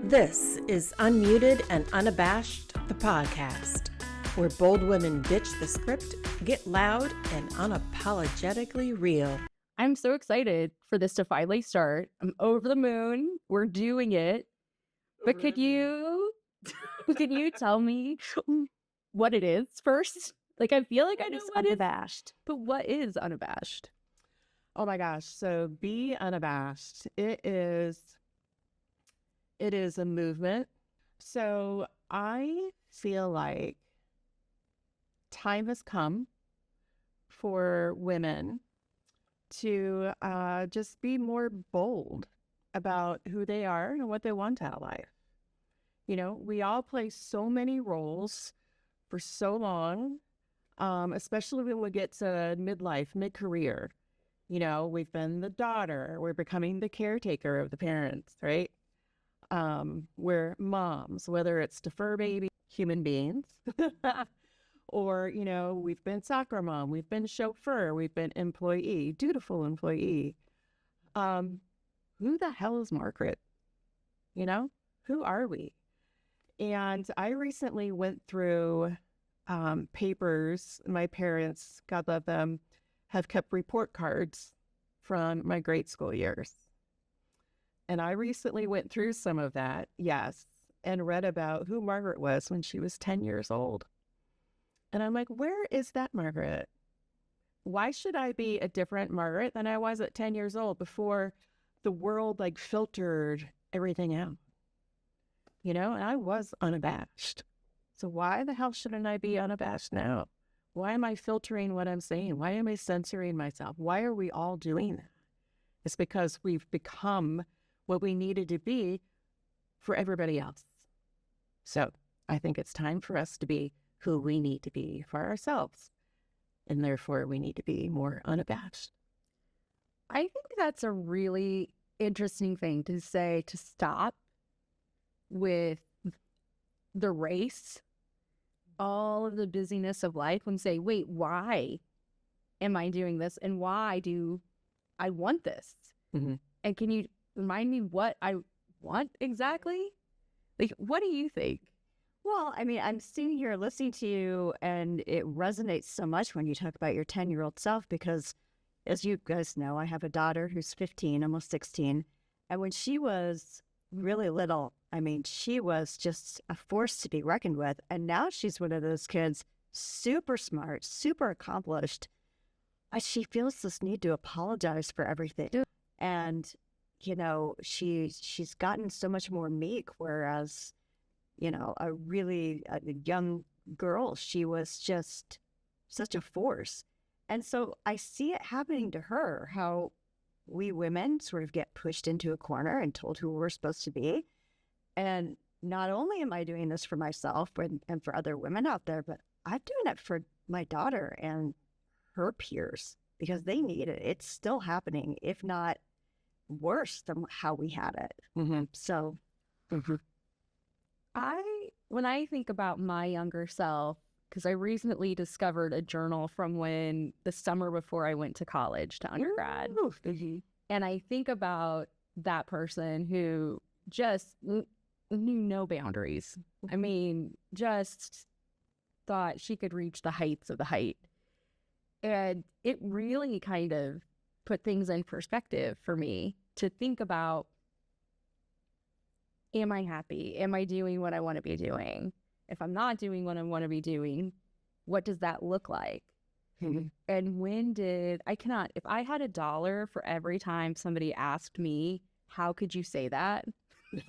This is Unmuted and Unabashed, the podcast, where bold women ditch the script, get loud, and unapologetically real. I'm so excited for this to finally start. I'm over the moon. We're doing it. But could you tell me what it is first? Like, I feel like I know what unabashed. But what is unabashed? Oh my gosh. So be unabashed. It is a movement. So I feel like time has come for women to just be more bold about who they are and what they want out of life. You know, we all play so many roles for so long, especially when we get to midlife, mid-career. You know, we've been the daughter, we're becoming the caretaker of the parents, right? We're moms, whether it's to fur baby human beings, or, you know, we've been soccer mom, we've been chauffeur, we've been employee, dutiful employee. Who the hell is Margaret? You know, who are we? And I recently went through papers. My parents, God love them, have kept report cards from my grade school years. And I recently went through some of that, yes, and read about who Margaret was when she was 10 years old. And I'm like, where is that Margaret? Why should I be a different Margaret than I was at 10 years old before the world like filtered everything out? You know, and I was unabashed. So why the hell shouldn't I be unabashed now? Why am I filtering what I'm saying? Why am I censoring myself? Why are we all doing that? It's because we've become what we needed to be for everybody else. So I think it's time for us to be who we need to be for ourselves. And therefore, we need to be more unabashed. I think that's a really interesting thing to say, to stop with the race, all of the busyness of life, and say, wait, why am I doing this? And why do I want this? Mm-hmm. And can you remind me what I want exactly? Like, what do you think? Well, I mean, I'm sitting here listening to you, and it resonates so much when you talk about your 10-year-old self, because as you guys know, I have a daughter who's 15, almost 16. And when she was really little, I mean, she was just a force to be reckoned with. And now she's one of those kids, super smart, super accomplished. She feels this need to apologize for everything. And, you know, she's gotten so much more meek, whereas, you know, a young girl, she was just such a force. And so I see it happening to her, how we women sort of get pushed into a corner and told who we're supposed to be. And not only am I doing this for myself and for other women out there, but I'm doing it for my daughter and her peers because they need it. It's still happening, if not worse than how we had it. Mm-hmm. So Mm-hmm. When I think about my younger self, because I recently discovered a journal from when the summer before I went to college, to undergrad. Mm-hmm. And I think about that person who just knew no boundaries. I mean, just thought she could reach the heights of the height. And it really kind of put things in perspective for me to think about, am I happy? Am I doing what I want to be doing? If I'm not doing what I want to be doing, what does that look like? Mm-hmm. And if I had $1 for every time somebody asked me, how could you say that? You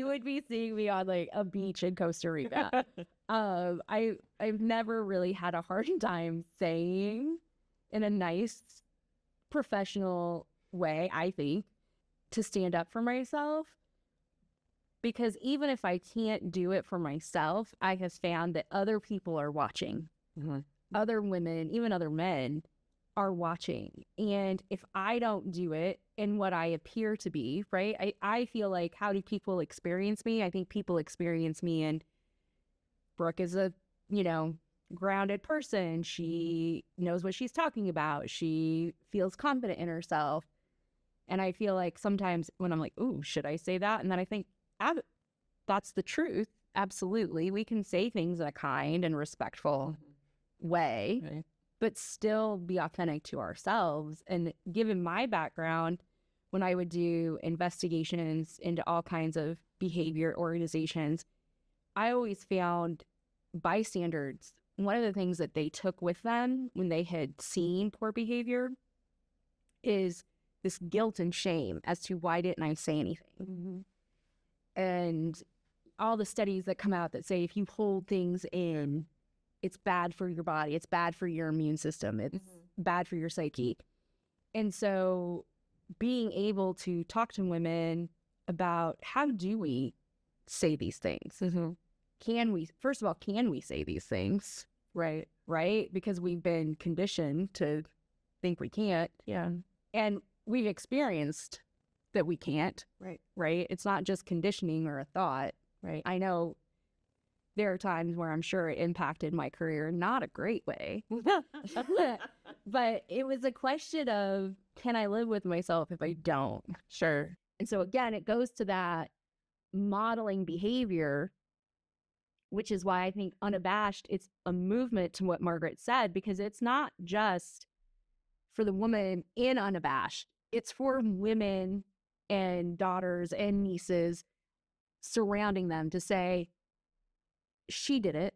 would be seeing me on like a beach in Costa Rica. I've never really had a hard time saying in a nice professional way, I think, to stand up for myself. Because even if I can't do it for myself, I have found that other people are watching. Mm-hmm. Other women, even other men, are watching. And if I don't do it in what I appear to be, right? I feel like, how do people experience me? I think people experience me in Brooke is a, grounded person. She knows what she's talking about. She feels confident in herself. And I feel like sometimes when I'm like, ooh, should I say that? And then I think, that's the truth. Absolutely. We can say things in a kind and respectful way, Right. but still be authentic to ourselves. And given my background, when I would do investigations into all kinds of behavior organizations, I always found bystanders, one of the things that they took with them when they had seen poor behavior is this guilt and shame as to why didn't I say anything? And all the studies that come out that say if you hold things in, it's bad for your body, it's bad for your immune system, it's bad for your psyche. And so being able to talk to women about how do we say these things? Can we, first of all, can we say these things? Right. Right? Because we've been conditioned to think we can't. Yeah. And we've experienced that we can't. Right. Right? It's not just conditioning or a thought. Right. I know there are times where I'm sure it impacted my career, not a great way. But it was a question of, can I live with myself if I don't? Sure. And so again, it goes to that modeling behavior, which is why I think Unabashed, it's a movement to what Margaret said, because it's not just for the woman in Unabashed. It's for women and daughters and nieces surrounding them to say, she did it.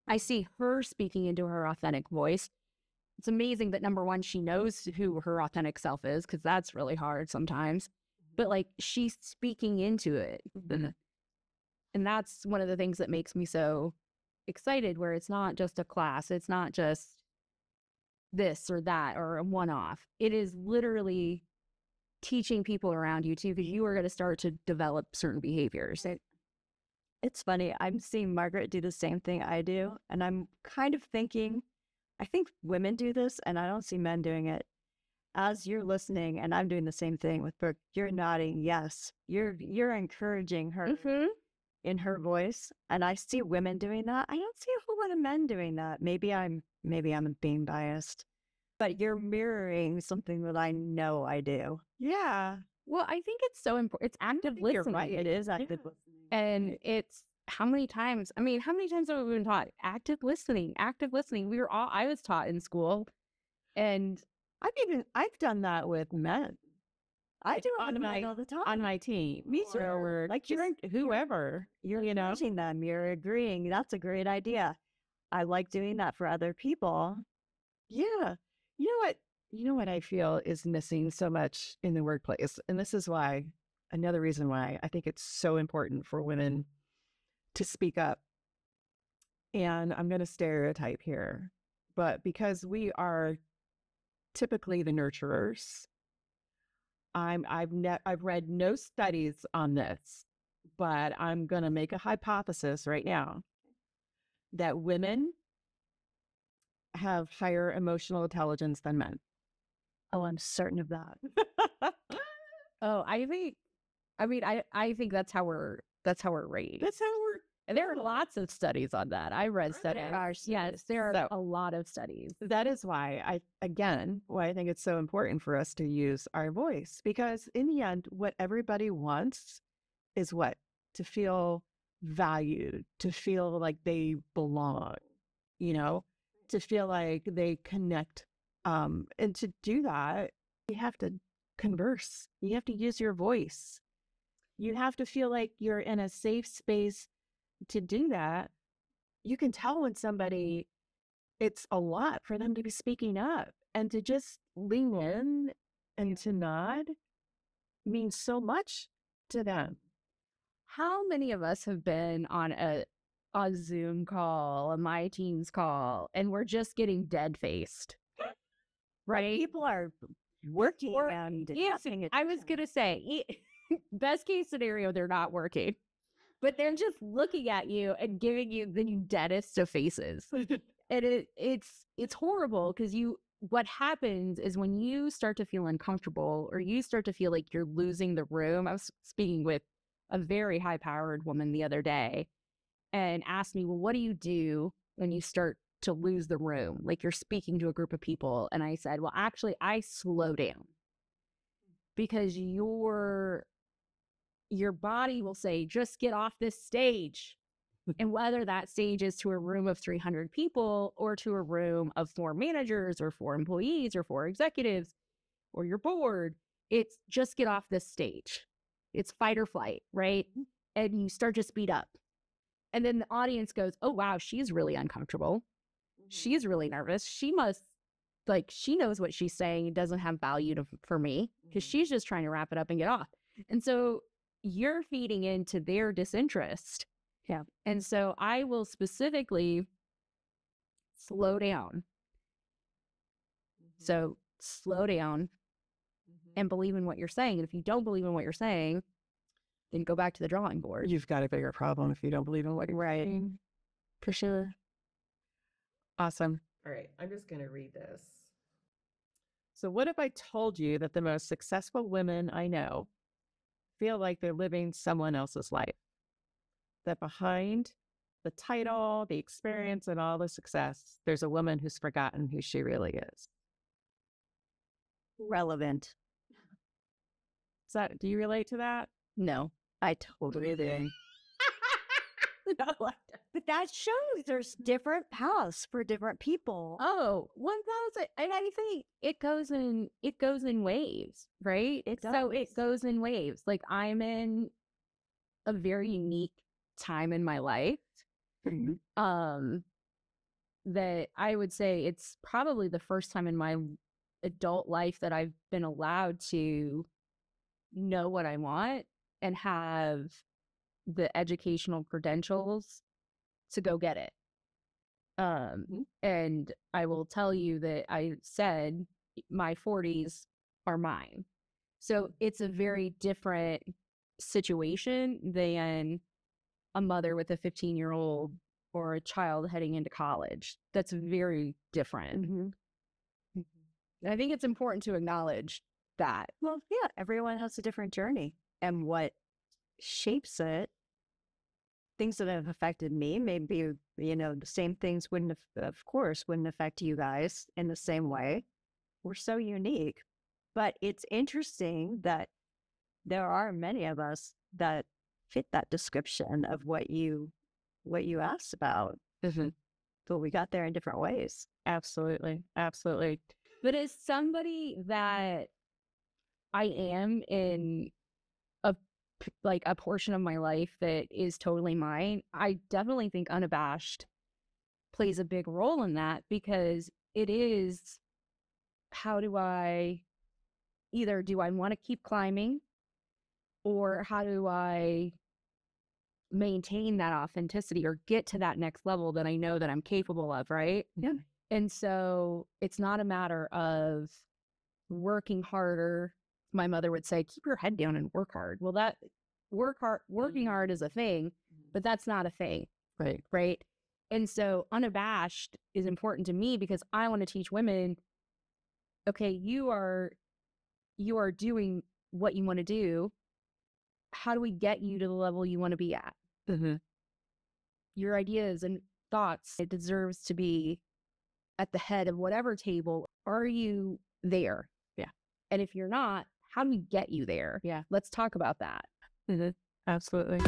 I see her speaking into her authentic voice. It's amazing that number one, she knows who her authentic self is, because that's really hard sometimes. But like, she's speaking into it. And that's one of the things that makes me so excited, where it's not just a class. It's not just this or that or a one-off. It is literally teaching people around you too, because you are going to start to develop certain behaviors. It's funny. I'm seeing Margaret do the same thing I do. And I'm kind of thinking, I think women do this and I don't see men doing it. As you're listening, and I'm doing the same thing with Brooke, you're nodding yes. You're encouraging her in her voice. And I see women doing that. I don't see a whole lot of men doing that. Maybe I'm being biased. But you're mirroring something that I know I do. Yeah. Well, I think it's so important. It's active listening. You're right. It is active listening. And it's how many times have we been taught active listening? I was taught in school. And I've done that with men I do it on with my men all the time. on my team. Me too. Or, Like whoever. You're you know. encouraging them. You're agreeing. That's a great idea. I like doing that for other people. Yeah. You know what I feel is missing so much in the workplace. And this is why, another reason why I think it's so important for women to speak up. And I'm going to stereotype here, but because we are typically the nurturers, I've read no studies on this, but I'm going to make a hypothesis right now that women have higher emotional intelligence than men. Oh, I'm certain of that. I think that's how we're raised. That's how we're. And there are lots of studies on that. I read studies. Yes, there are a lot of studies. That is why I think it's so important for us to use our voice, because in the end, what everybody wants is what? To feel valued, to feel like they belong, to feel like they connect. And to do that, you have to converse. You have to use your voice. You have to feel like you're in a safe space to do that. You can tell when somebody, it's a lot for them to be speaking up, and to just lean in and to nod means so much to them. How many of us have been on a Zoom call, a My Teams call, and we're just getting dead-faced? Right? People are working and having it. I was going to say, best case scenario, they're not working, but they're just looking at you and giving you the deadest of faces. And it's horrible, because what happens is when you start to feel uncomfortable, or you start to feel like you're losing the room. I was speaking with a very high-powered woman the other day and asked me, well, what do you do when you start to lose the room? Like, you're speaking to a group of people. And I said, well, actually, I slow down, because your body will say, just get off this stage. And whether that stage is to a room of 300 people or to a room of 4 managers or 4 employees or 4 executives or your board, it's just get off this stage. It's fight or flight, right? And you start to speed up. And then the audience goes, oh, wow, she's really uncomfortable. She's really nervous. She must, she knows what she's saying. It doesn't have value for me because she's just trying to wrap it up and get off. And so you're feeding into their disinterest. Yeah. And so I will specifically slow down. So slow down and believe in what you're saying. And if you don't believe in what you're saying, then go back to the drawing board. You've got a bigger problem if you don't believe in what you're Right. For sure. Awesome. All right. I'm just going to read this. So what if I told you that the most successful women I know feel like they're living someone else's life? That behind the title, the experience, and all the success, there's a woman who's forgotten who she really is. Relevant. Do you relate to that? No. I totally do. Not like that. But that shows there's different paths for different people. Oh, 1,000. And I think it goes in waves, right? So it goes in waves. Like I'm in a very unique time in my life. That I would say it's probably the first time in my adult life that I've been allowed to know what I want and have the educational credentials to go get it. And I will tell you that I said my 40s are mine. So it's a very different situation than a mother with a 15-year-old or a child heading into college. That's very different. I think it's important to acknowledge that. Well, yeah, everyone has a different journey, and what shapes it, things that have affected me, maybe, the same things wouldn't affect you guys in the same way. We're so unique, but it's interesting that there are many of us that fit that description of what you asked about. But we got there in different ways. Absolutely. Absolutely. But as somebody that I am in a portion of my life that is totally mine, I definitely think Unabashed plays a big role in that, because it is, how do I want to keep climbing, or how do I maintain that authenticity or get to that next level that I know that I'm capable of, right? Yeah. And so it's not a matter of working harder. My mother would say, keep your head down and work hard. Well, that working hard is a thing, but that's not a thing. Right. Right. And so Unabashed is important to me because I want to teach women, okay, you are doing what you want to do. How do we get you to the level you want to be at? Your ideas and thoughts, it deserves to be at the head of whatever table. Are you there? Yeah. And if you're not, how do we get you there? Yeah. Let's talk about that. Absolutely.